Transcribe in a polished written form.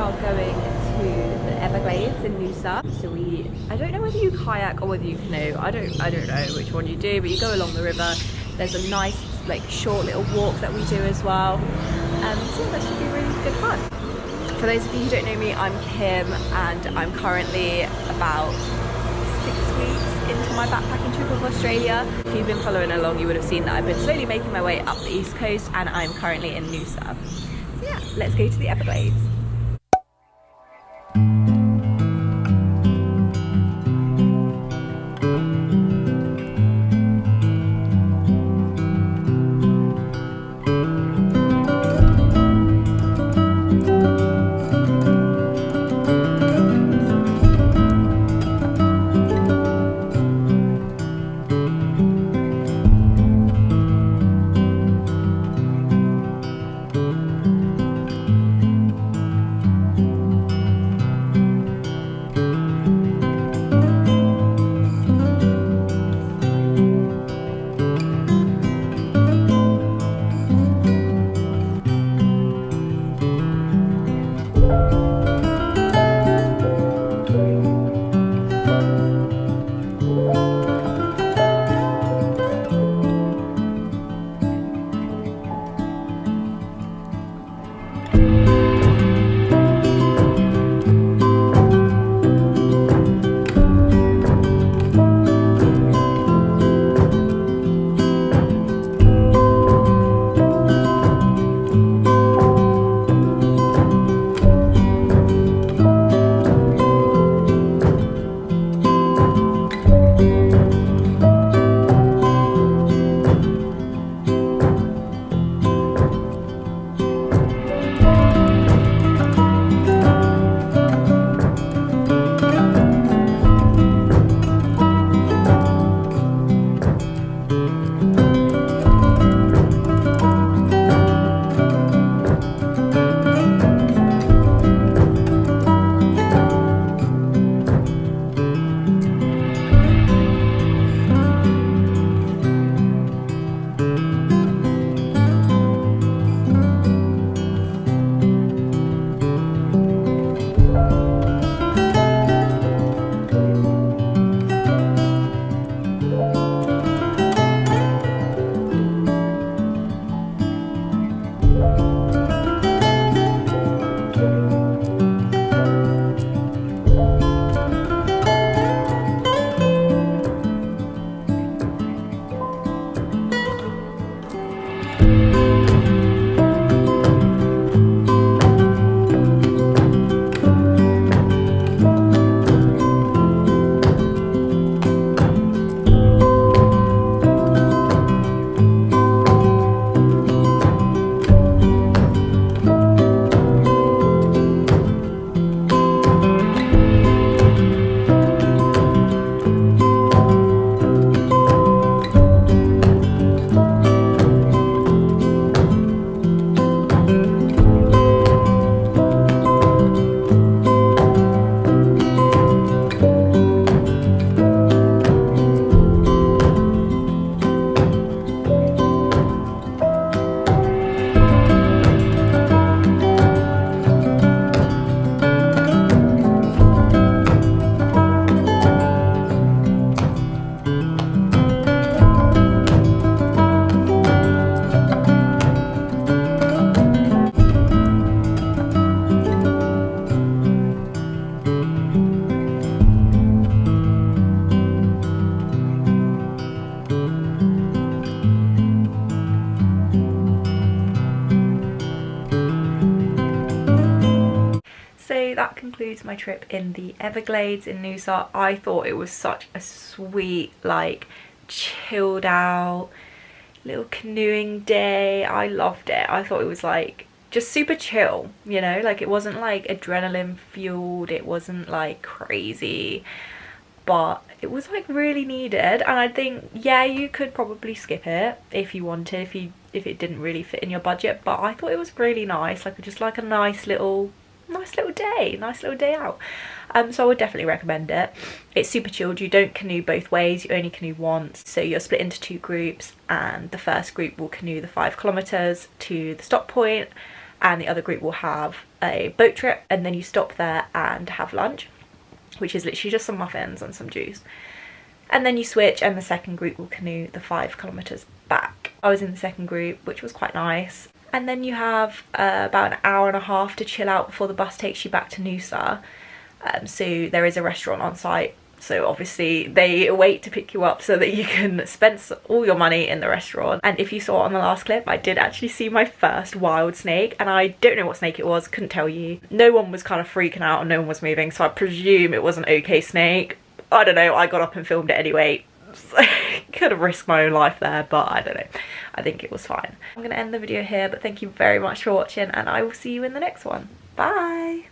are going to the Everglades in Noosa. So I don't know whether you kayak or whether you canoe. I don't know which one you do, but you go along the river. There's a nice like short little walk that we do as well. So that should be really good fun. For those of you who don't know me, I'm Kim and I'm currently about 6 weeks into my backpacking trip of Australia. If you've been following along, you would have seen that I've been slowly making my way up the east coast and I'm currently in Noosa. So yeah, let's go to the Everglades. So that concludes my trip in the Everglades in Noosa. I thought it was such a sweet, like, chilled out little canoeing day. I loved it. I thought it was like just super chill, you know, like it wasn't like adrenaline fueled, it wasn't like crazy, but it was like really needed. And I think, yeah, you could probably skip it if you wanted, if it didn't really fit in your budget, but I thought it was really nice, like just like a nice little day out. So I would definitely recommend it. It's super chilled. You don't canoe both ways, you only canoe once, so you're split into two groups, and the first group will canoe the 5 kilometers to the stop point, and the other group will have a boat trip, and then you stop there and have lunch, which is literally just some muffins and some juice. And then you switch and the second group will canoe the 5 kilometers back. I was in the second group, which was quite nice. And then you have about an hour and a half to chill out before the bus takes you back to Noosa. So there is a restaurant on site. So obviously they wait to pick you up so that you can spend all your money in the restaurant. And if you saw on the last clip, I did actually see my first wild snake, and I don't know what snake it was, couldn't tell you. No one was kind of freaking out and no one was moving, so I presume it was an okay snake. I don't know, I got up and filmed it anyway. Could have risked my own life there, but I don't know. I think it was fine. I'm gonna end the video here, but thank you very much for watching, and I will see you in the next one. Bye!